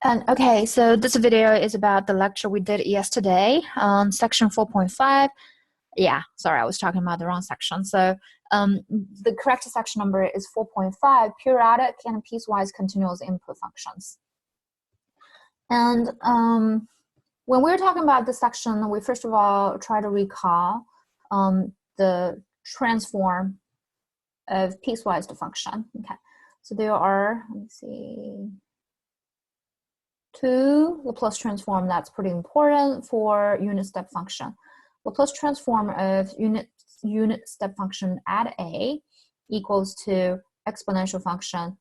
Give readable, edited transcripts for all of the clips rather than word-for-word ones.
And okay, so this video is about the lecture we did yesterday on section 4.5. Yeah, sorry, I was talking about the wrong section. So the correct section number is 4.5, periodic and piecewise continuous input functions. And when we were talking about this section, we first of all try to recall the transform of piecewise function. Okay, so there are, let me see, two Laplace transform that's pretty important for unit step function. Laplace transform of unit step function at A equals to exponential function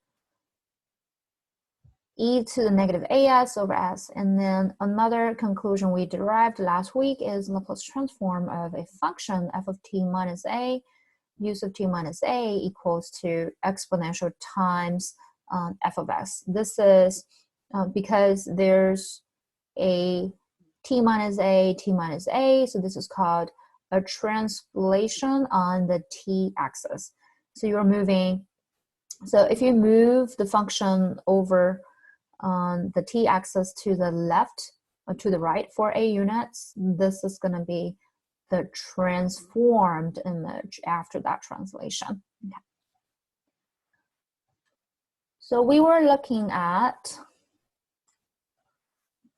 e to the negative as over s. And then another conclusion we derived last week is Laplace transform of a function f of t minus a, use of t minus a equals to exponential times f of s. This is because there's a t minus a, so this is called a translation on the t-axis. So you're moving, so if you move the function over on the t-axis to the left or to the right for a units, this is going to be the transformed image after that translation. Okay. So we were looking at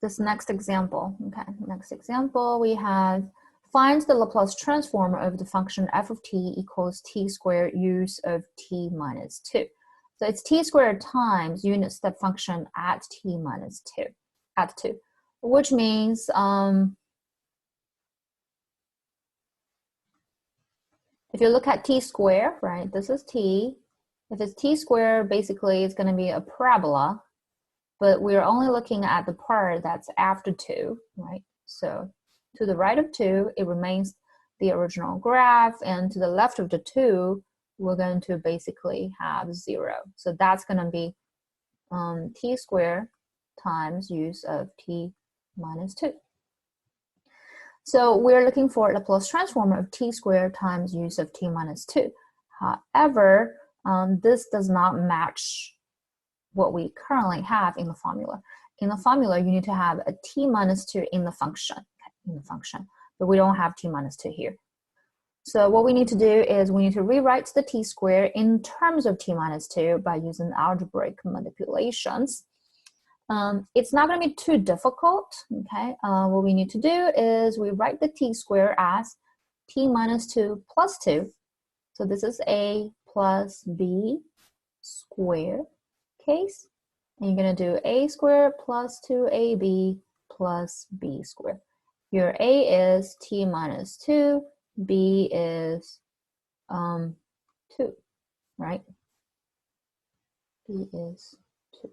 this next example. Okay, next example we have find the Laplace transform of the function f of t equals t squared use of t minus 2. So it's t squared times unit step function at t minus 2, at 2, which means if you look at t squared, right, this is t. If it's t squared, basically it's going to be a parabola, but we're only looking at the part that's after 2, right? So to the right of 2, it remains the original graph, and to the left of the 2, we're going to basically have 0. So that's going to be t squared times use of t minus 2. So we're looking for Laplace transform of t squared times use of t minus 2. However, this does not match what we currently have in the formula. In the formula, you need to have a t minus 2 in the function, but we don't have t minus 2 here. So what we need to do is we need to rewrite the t squared in terms of t minus 2 by using algebraic manipulations. It's not going to be too difficult, okay? What we need to do is we write the t squared as t minus 2 plus 2. So this is a plus b squared case. And you're going to do a squared plus 2ab plus b squared. Your a is t minus 2, b is 2, right? b is 2.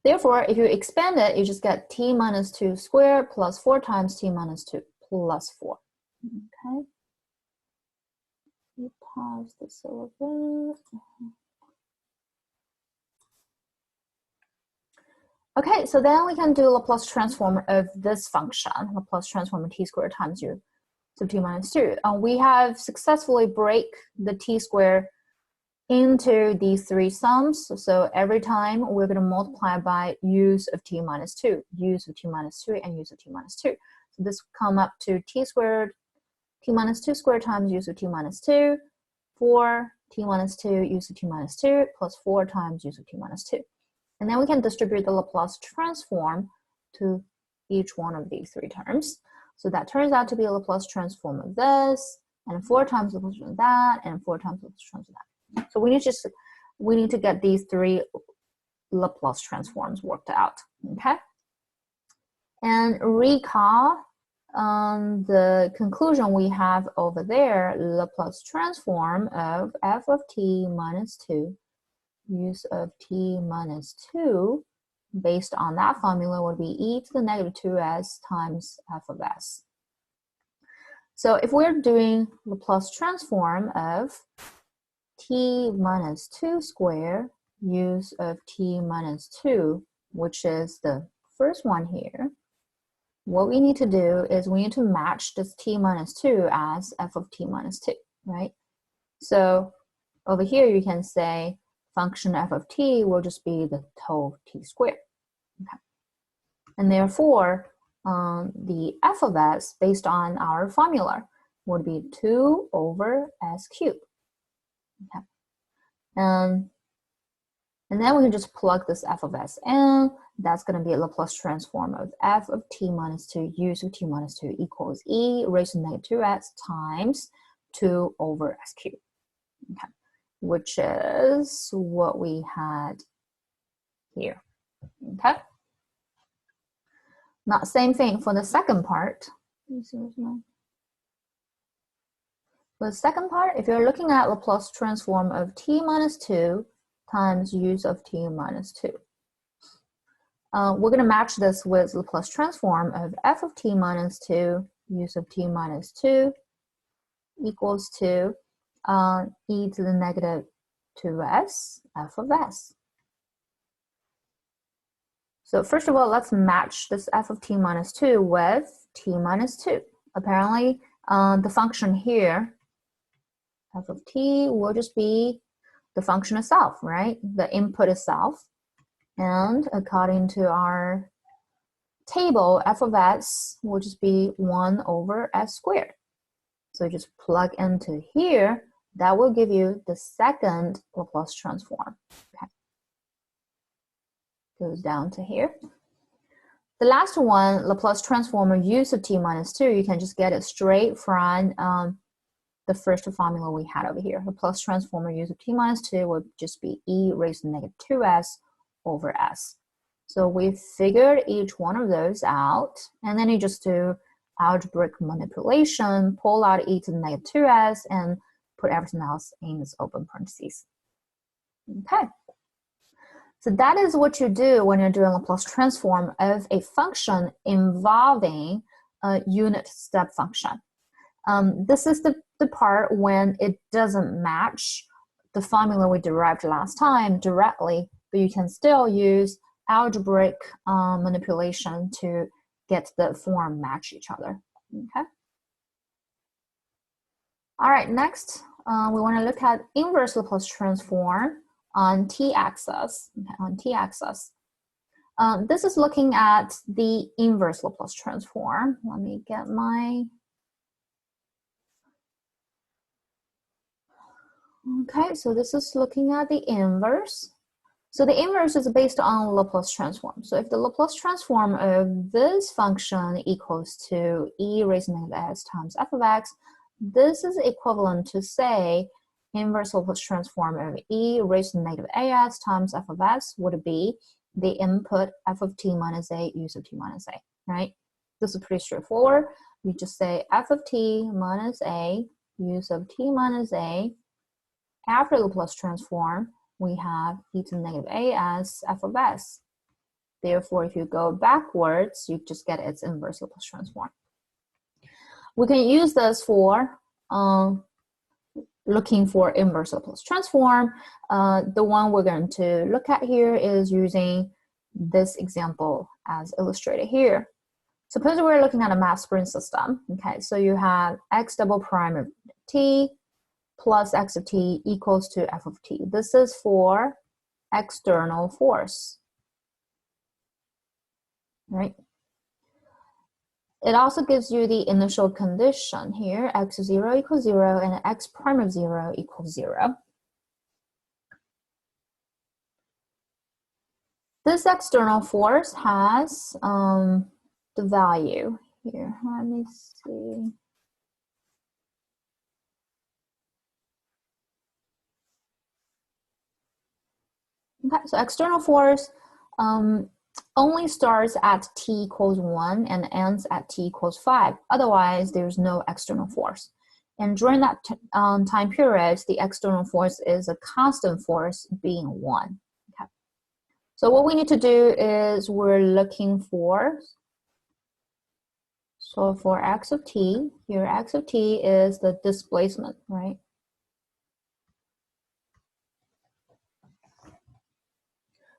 Therefore, if you expand it, you just get t minus 2 squared plus 4 times t minus 2 plus 4. Okay. Pause this a little bit. Okay, so then we can do Laplace transform of this function, Laplace transform of t squared times u of t minus 2. We have successfully break the t squared into these three sums. So every time we're going to multiply by use of t minus 2, use of t minus 2, and use of t minus 2. So this come up to t squared, t minus 2 squared times use of t minus 2, 4 t minus 2 use of t minus 2, plus 4 times use of t minus 2. And then we can distribute the Laplace transform to each one of these three terms. So that turns out to be a Laplace transform of this, and 4 times Laplace transform of that, and 4 times Laplace transform of that. So we need to get these three Laplace transforms worked out, okay? And recall the conclusion we have over there, Laplace transform of f of t minus 2 use of t minus 2 based on that formula would be e to the negative 2s times f of s. So if we're doing Laplace transform of t minus 2 squared use of t minus 2, which is the first one here, what we need to do is we need to match this t minus 2 as f of t minus 2, right? So over here you can say function f of t will just be the total t squared. Okay. And therefore, the f of s based on our formula would be 2 over s cubed. Okay. And then we can just plug this f of s in. That's going to be a Laplace transform of f of t minus 2 u sub t minus 2 equals e raised to negative 2s times 2 over s cubed. Okay. Which is what we had here. Okay. Now, same thing for the second part. For the second part, if you're looking at Laplace transform of t minus 2 times u of t minus 2. We're going to match this with Laplace transform of f of t minus 2 u of t minus 2 equals to e to the negative 2s f of s. So first of all, let's match this f of t minus 2 with t minus 2. Apparently, the function here, f of t, will just be the function itself, right? The input itself. And according to our table, f of s will just be 1 over s squared. So just plug into here. That will give you the second Laplace transform. Okay. Goes down to here. The last one, Laplace transform of u sub t minus 2, you can just get it straight from the first formula we had over here. Laplace transform of u sub t minus 2 would just be e raised to negative 2s over s. So we figured each one of those out, and then you just do algebraic manipulation, pull out e to the negative 2s, and put everything else in this open parentheses. Okay. So that is what you do when you're doing a Laplace transform of a function involving a unit step function. This is the part when it doesn't match the formula we derived last time directly, but you can still use algebraic manipulation to get the form match each other. Okay. All right, next we want to look at inverse Laplace transform on t-axis. Okay, on t-axis. This is looking at the inverse Laplace transform. Let me get my... Okay, so this is looking at the inverse. So the inverse is based on Laplace transform. So if the Laplace transform of this function equals to e raised to negative s times f of x, this is equivalent to, say, inverse Laplace transform of e raised to negative as times f of s would be the input f of t minus a u sub t minus a, right? This is pretty straightforward. You just say f of t minus a u sub t minus a. After Laplace transform, we have e to the negative a as f of s. Therefore, if you go backwards, you just get its inverse Laplace transform. We can use this for looking for inverse Laplace transform. The one we're going to look at here is using this example as illustrated here. Suppose we're looking at a mass spring system. Okay, so you have x double prime of t plus x of t equals to f of t. This is for external force, right? It also gives you the initial condition here, x of 0 equals 0 and x prime of 0 equals 0. This external force has the value here. Let me see. Okay, so external force only starts at t equals 1 and ends at t equals 5. Otherwise, there's no external force. And during that time period, the external force is a constant force being 1. Okay. So what we need to do is we're looking for, so for x of t, here x of t is the displacement, right?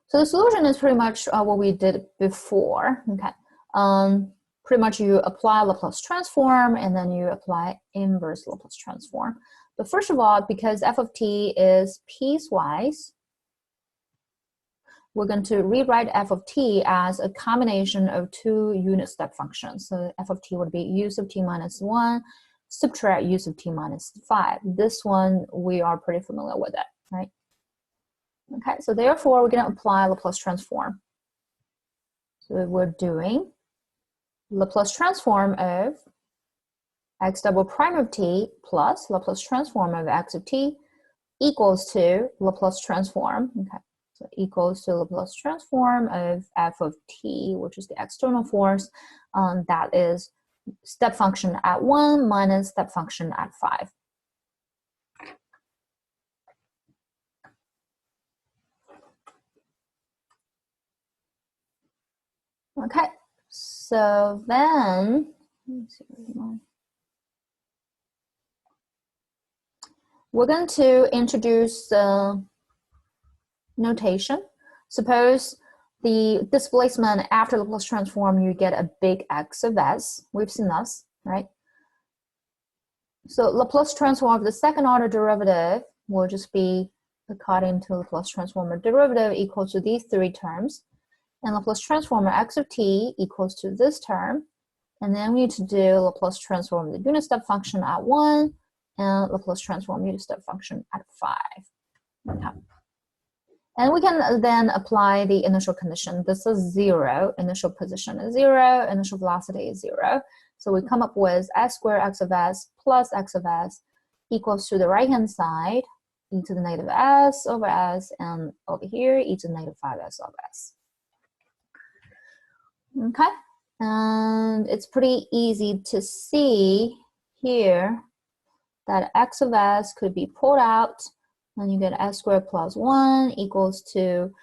So the solution is pretty much what we did before. Okay, pretty much you apply Laplace transform and then you apply inverse Laplace transform. But first of all, because f of t is piecewise, we're going to rewrite f of t as a combination of two unit step functions. So f of t would be u sub t minus 1 subtract u sub t minus 5. This one, we are pretty familiar with it, right? Okay, so therefore, we're going to apply Laplace transform. So we're doing Laplace transform of x double prime of t plus Laplace transform of x of t equals to Laplace transform. Okay, so equals to Laplace transform of f of t, which is the external force. That is step function at 1 minus step function at 5. Okay, so then, let me see, we're going to introduce the notation. Suppose the displacement after Laplace transform, you get a big X of S. We've seen this, right? So Laplace transform of the second order derivative will just be according to Laplace transform of derivative equals to these three terms. And Laplace transform of x of t equals to this term. And then we need to do Laplace transform of the unit step function at 1 and Laplace transform unit step function at 5. Okay. And we can then apply the initial condition. This is 0, initial position is 0, initial velocity is 0. So we come up with s squared x of s plus x of s equals to the right-hand side, e to the negative s over s, and over here, e to the negative 5s over s. Okay, and it's pretty easy to see here that x of s could be pulled out, and you get s squared plus 1 equals to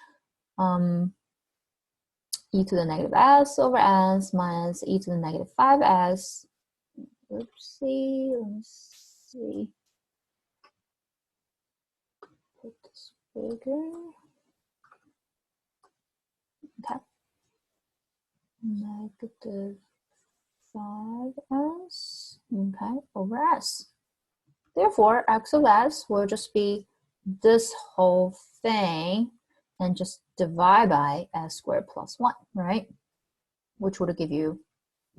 e to the negative s over s minus e to the negative 5s. Oopsie, let me see. Put this bigger. Okay. Negative 5s, okay, over s. Therefore, x of s will just be this whole thing and just divide by s squared plus 1, right? Which would give you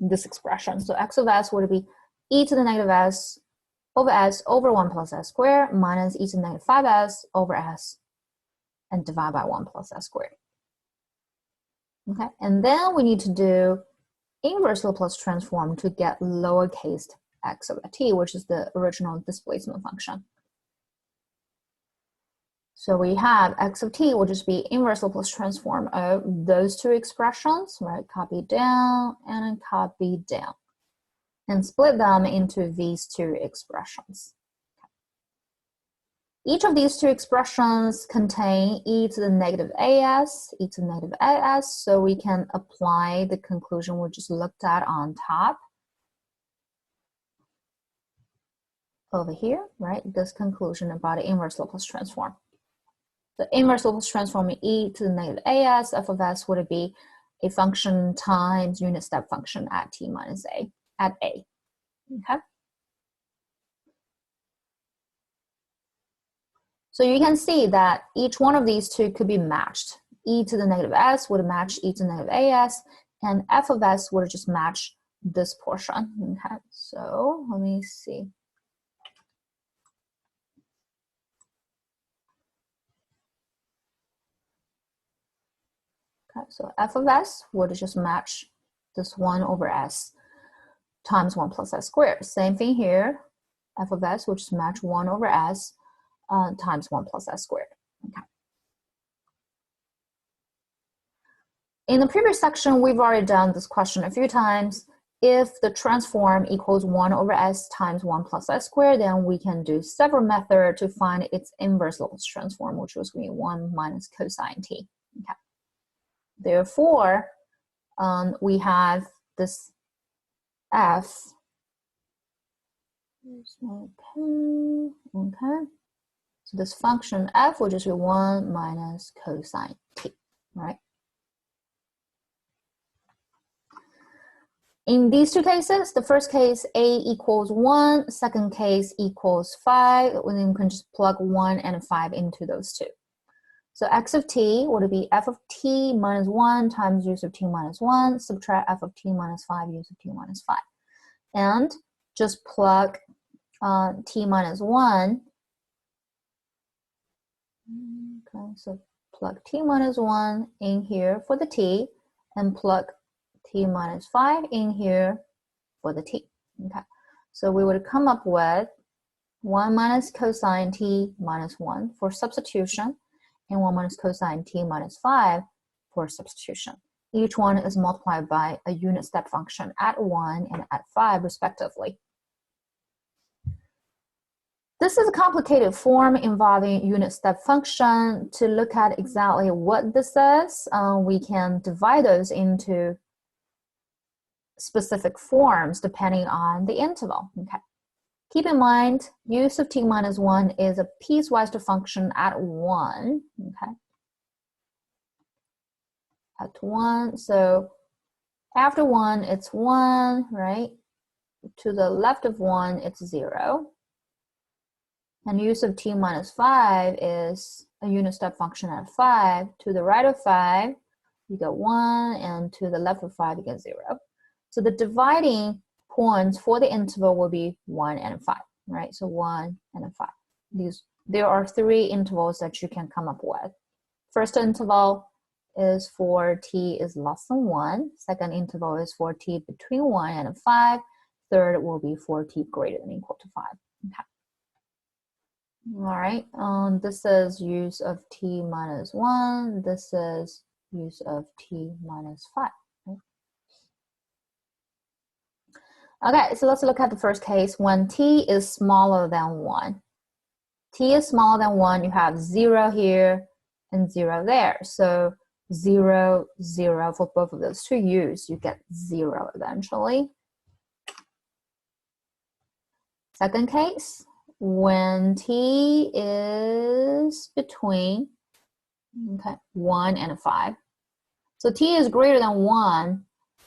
this expression. So x of s would be e to the negative s over 1 plus s squared minus e to the negative 5s over s and divide by 1 plus s squared. Okay, and then we need to do inverse Laplace transform to get lowercase x over t, which is the original displacement function. So we have x of t will just be inverse Laplace transform of those two expressions, right? Copy down and then copy down. And split them into these two expressions. Each of these two expressions contain e to the negative as, e to the negative as, so we can apply the conclusion we just looked at on top. Over here, right? This conclusion about the inverse Laplace transform. The inverse Laplace transform e to the negative as, f of s would be a function times unit step function at t minus a, at a, okay? So you can see that each one of these two could be matched. E to the negative s would match e to the negative as, and f of s would just match this portion. Okay, so let me see. Okay, so f of s would just match this 1 over s times 1 plus s squared. Same thing here. F of s would just match 1 over s times 1 plus s squared. Okay. In the previous section, we've already done this question a few times. If the transform equals 1 over s times 1 plus s squared, then we can do several methods to find its inverse Laplace transform, which was going to be 1 minus cosine t. Okay. Therefore, we have this f. Here's my pen. Okay. So this function f will just be 1 minus cosine t, right? In these two cases, the first case, a equals 1, second case equals 5, then you can just plug 1 and 5 into those two. So x of t would be f of t minus 1 times u sub t minus 1, subtract f of t minus 5, u sub t minus 5. And just plug t minus 1. Okay, so plug t minus 1 in here for the t, and plug t minus 5 in here for the t. Okay, so we would come up with 1 minus cosine t minus 1 for substitution, and 1 minus cosine t minus 5 for substitution. Each one is multiplied by a unit step function at 1 and at 5 respectively. This is a complicated form involving unit step function. To look at exactly what this is, we can divide those into specific forms depending on the interval. Okay. Keep in mind, u sub t minus 1 is a piecewise function at 1. Okay. At 1, so after 1, it's 1, right? To the left of 1, it's 0. And u sub t minus 5 is a unit step function at 5. To the right of 5, you get 1, and to the left of 5, you get 0. So the dividing points for the interval will be 1 and 5, right? So 1 and 5. There are 3 intervals that you can come up with. First interval is for t is less than 1. Second interval is for t between 1 and 5. Third will be for t greater than or equal to 5. Okay. All right, this is use of t minus 1. This is use of t minus 5. Okay, so let's look at the first case when t is smaller than 1. T is smaller than 1, you have 0 here and 0 there. So 0, 0 for both of those two u's, you get 0 eventually. Second case, when t is between 1 and 5. So t is greater than 1.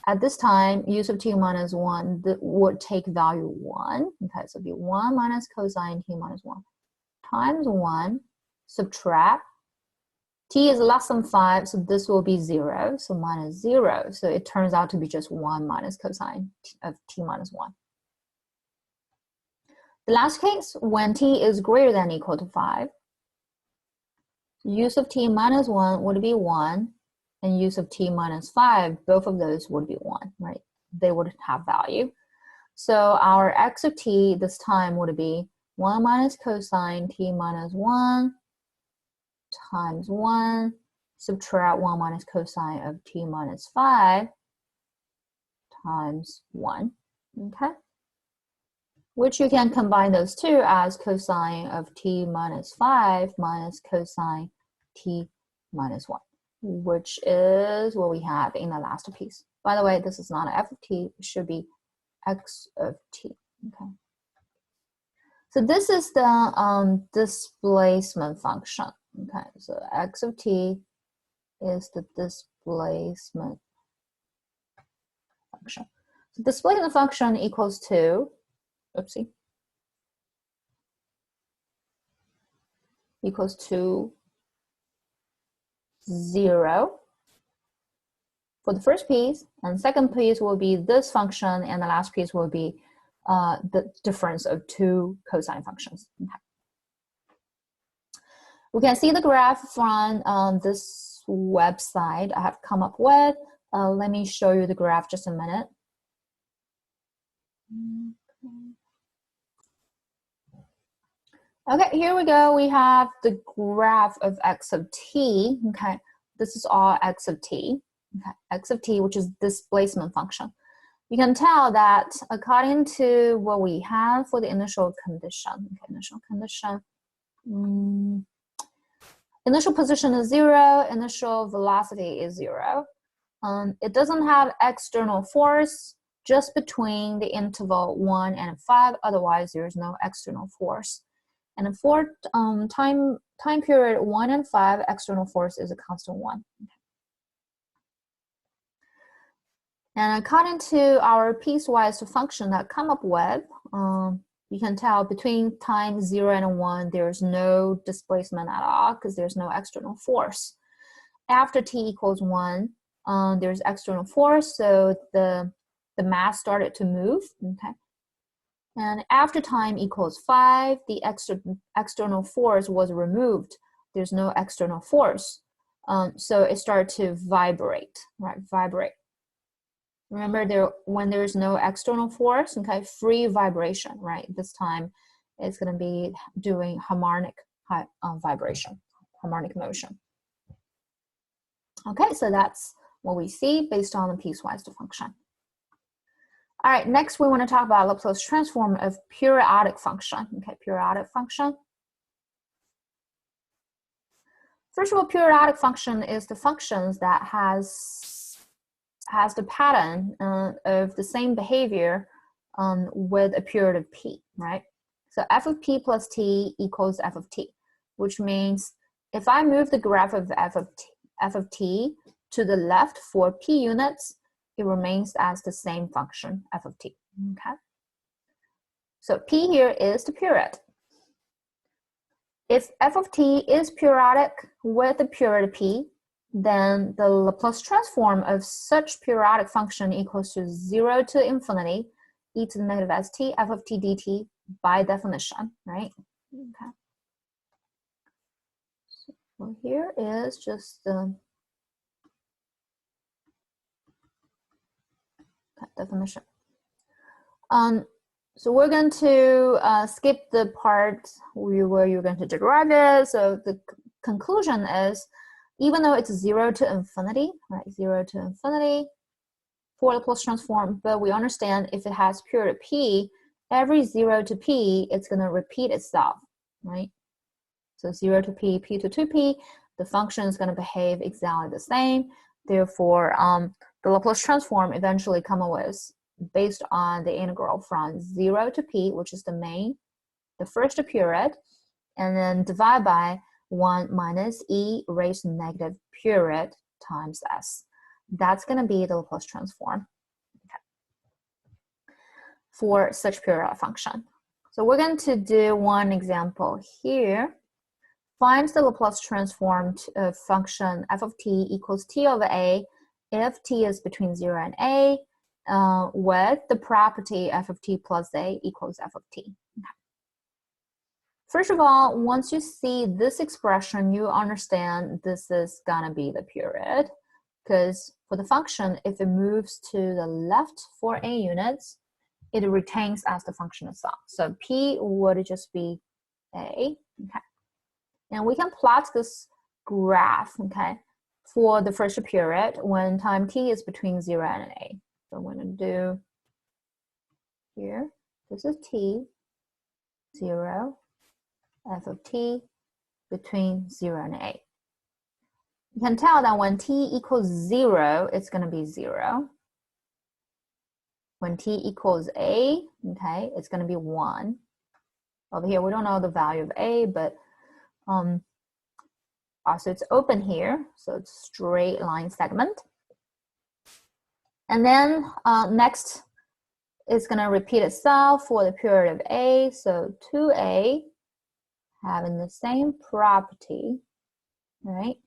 At this time, u sub t minus 1 would take value 1. Okay, so it'd be 1 minus cosine t minus 1 times 1, subtract. T is less than 5, so this will be 0, so minus 0. So it turns out to be just 1 minus cosine of t minus 1. The last case, when t is greater than or equal to 5, u sub t minus 1 would be 1, and u sub t minus 5, both of those would be 1, right? They would have value. So our x of t this time would be 1 minus cosine t minus 1 times 1, subtract 1 minus cosine of t minus 5 times 1, okay? Which you can combine those two as cosine of t minus 5 minus cosine t minus 1, which is what we have in the last piece. By the way, this is not f of t, it should be x of t, okay? So this is the displacement function, okay? So x of t is the displacement function. So displacement function equals to, equals to 0 for the first piece, and second piece will be this function, and the last piece will be the difference of two cosine functions. Okay. We can see the graph from this website I have come up with. Let me show you the graph just a minute. Okay, here we go. We have the graph of x of t. Okay, this is all x of t. Okay, x of t, which is displacement function. You can tell that according to what we have for the initial condition, initial position is 0, initial velocity is 0. It doesn't have external force just between the interval 1 and 5, otherwise there's no external force. And for time period 1 and 5, external force is a constant 1. And according to our piecewise function that come up with, you can tell between time 0 and 1, there's no displacement at all because there's no external force. After t equals 1, there's external force, so the mass started to move, okay? And after time equals 5, the external force was removed. There's no external force. So it started to vibrate, right? Vibrate. Remember, when there's no external force, okay, free vibration, right? This time it's going to be doing harmonic vibration, harmonic motion. Okay, so that's what we see based on the piecewise function. All right, next we want to talk about Laplace transform of periodic function. Okay, periodic function. First of all, periodic function is the functions that has the pattern of the same behavior with a period of p, right? So f of p plus t equals f of t, which means if I move the graph of f of t to the left for p units, it remains as the same function, f of t, okay? So p here is the period. If f of t is periodic with a period p, then the Laplace transform of such periodic function equals to 0 to infinity e to the negative st f of t dt by definition, right? Okay. So here is just the definition. So we're going to skip the part where you're going to derive it. So the conclusion is, even though it's 0 to infinity, right, 0 to infinity for the Laplace transform, but we understand if it has period p, every 0 to p, it's going to repeat itself, right? So 0 to p, p to 2p, the function is going to behave exactly the same. Therefore, the Laplace transform eventually come with based on the integral from 0 to p, which is the first period, and then divide by 1 minus e raised to negative period times s. That's going to be the Laplace transform, okay, for such periodic function. So we're going to do one example here. Find the Laplace transform of function f of t equals t over a if t is between 0 and a, with the property f of t plus a equals f of t. Okay. First of all, once you see this expression, you understand this is gonna be the period, because for the function, if it moves to the left for a units, it retains as the function itself. So p would just be a, okay. And we can plot this graph, okay, for the first period when time t is between 0 and a. So I'm going to do here, this is t, 0, f of t between 0 and a. You can tell that when t equals 0, it's going to be 0. When t equals a, okay, it's going to be 1. Over here, we don't know the value of a, but also it's open here, so it's straight line segment. And then next, it's going to repeat itself for the period of a. So 2a having the same property, right?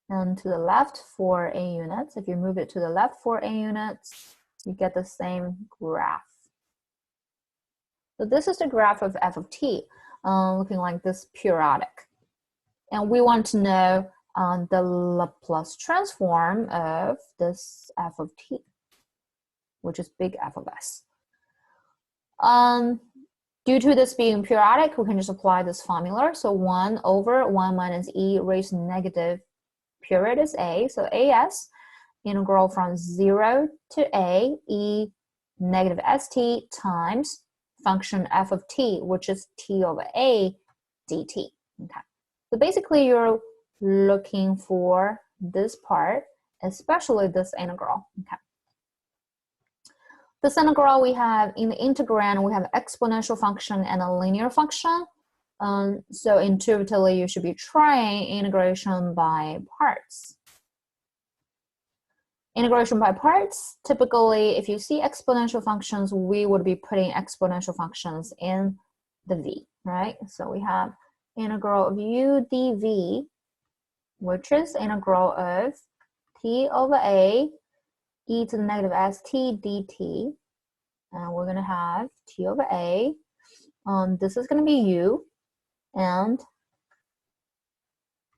And to the left for a units. If you move it to the left for a units, you get the same graph. So this is the graph of f of t, looking like this periodic. And we want to know the Laplace transform of this f of t, which is big F of s. Due to this being periodic, we can just apply this formula. So 1 over 1 minus e raised to negative period is a. So as integral from 0 to a e negative st times function f of t, which is t over a dt. Okay. So basically, you're looking for this part, especially this integral. Okay. This integral we have in the integrand, we have exponential function and a linear function. So intuitively, you should be trying integration by parts. Integration by parts, typically if you see exponential functions, we would be putting exponential functions in the v, right? So we have integral of u dv, which is integral of t over a e to the negative st dt, and we're going to have t over a. This is going to be u, and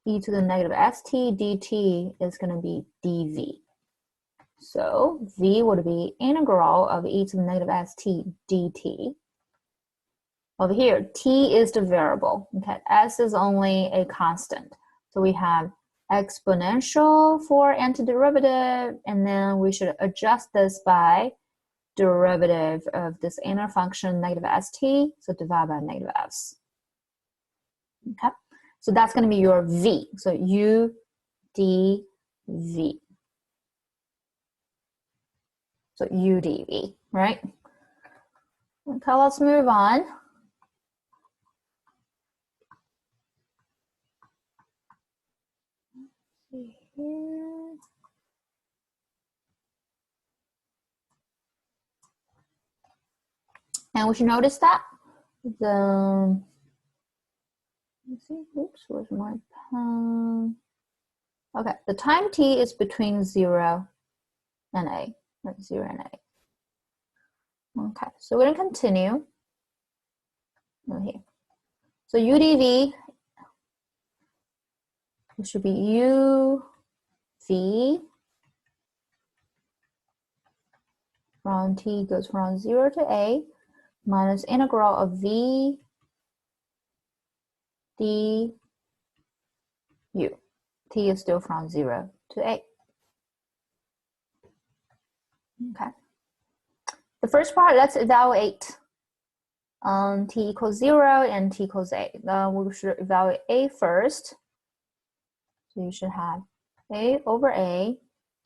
e to the negative st dt is going to be dv. So v would be integral of e to the negative st dt. Over here, t is the variable, okay? S is only a constant. So we have exponential for antiderivative, and then we should adjust this by derivative of this inner function negative st, so divide by negative s. Okay, so that's going to be your v, so u dv. So u dv, right? Okay, let's move on. Let's see here. And we should notice that the, let's see, oops, where's my pen? Okay, the time t is between 0 and a, right? 0 and a. Okay, so we're going to continue over here. So u dv, it should be u v from t goes from 0 to a minus integral of v d u. T is still from 0 to a. Okay. The first part, let's evaluate t equals 0 and t equals a. We should evaluate a first. So you should have a over a,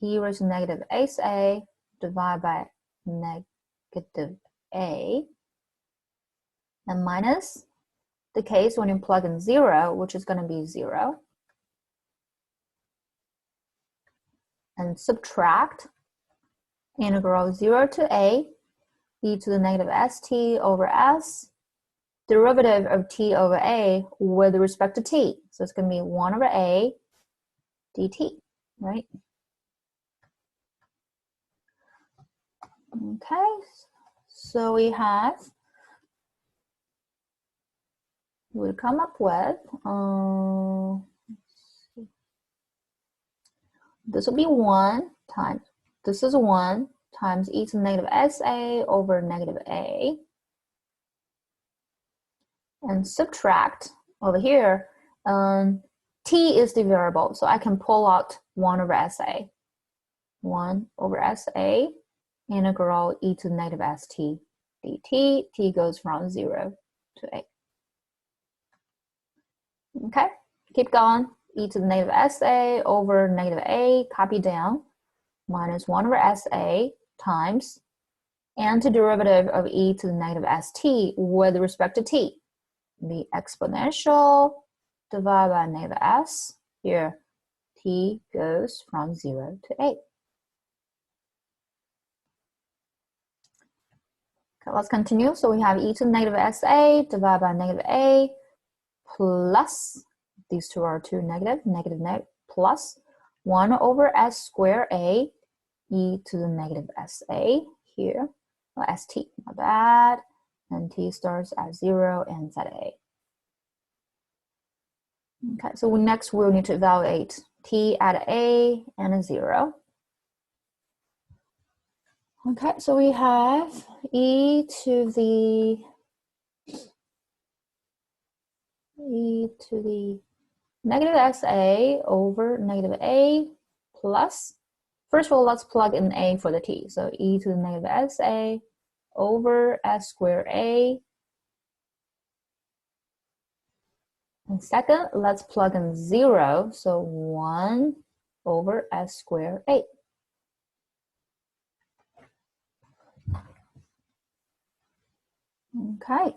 e raised to negative ace a, divided by negative a, and minus the case when you plug in 0, which is going to be 0, and subtract integral 0 to a, e to the negative st over s, derivative of t over a with respect to t. So it's going to be 1 over a dt, right? Okay, so we come up with, this will be 1 times, this is 1 times e to the negative sa over negative a, and subtract over here, t is the variable, so I can pull out 1 over sa. 1 over sa, integral e to the negative st dt, t goes from 0 to a. Okay, keep going. E to the negative sa over negative a, copy down, minus 1 over sa times antiderivative of e to the negative st with respect to t. The exponential divided by negative s. Here, t goes from 0 to a. Okay, let's continue. So we have e to the negative sa divided by negative a plus, these two are two negative, plus 1 over s squared a e to the negative sa here, st, my bad, and t starts at 0 and ends at a. Okay, so next we'll need to evaluate t at a and a 0. Okay, so we have e to the negative sa over negative a plus, first of all, let's plug in a for the t. So e to the negative sa over s squared a. And second, let's plug in 0. So 1 over s squared a. Okay.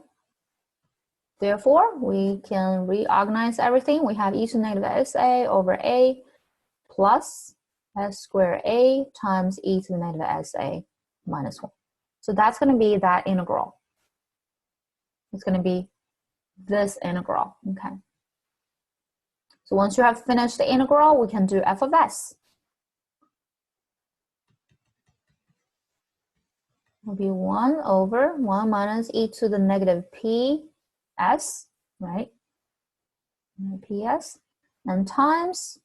Therefore, we can reorganize everything. We have e to the negative sa over a plus s squared a times e to the negative sa minus 1. So that's going to be that integral. It's going to be this integral, okay? So once you have finished the integral, we can do f of s. Will be 1 over 1 minus e to the negative ps, right? ps, and times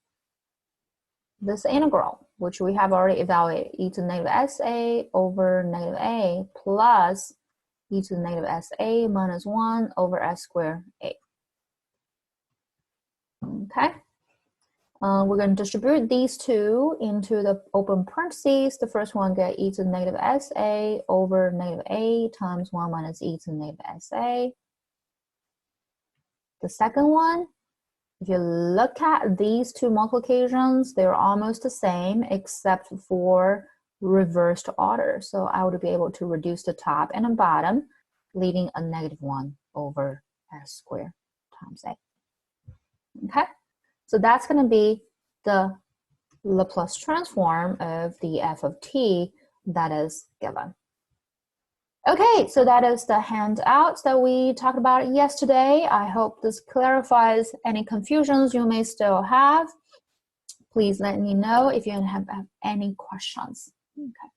this integral, which we have already evaluated, e to the negative sa over negative a plus e to the negative sa minus 1 over s squared a. Okay. We're going to distribute these two into the open parentheses. The first one get e to the negative sa over negative a times 1 minus e to the negative sa. The second one, if you look at these two multiplications, they're almost the same except for reversed order. So I would be able to reduce the top and the bottom, leaving a negative 1 over s squared times a. Okay? So that's going to be the Laplace transform of the f of t that is given. Okay, so that is the handouts that we talked about yesterday. I hope this clarifies any confusions you may still have. Please let me know if you have any questions. Okay.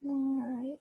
All right.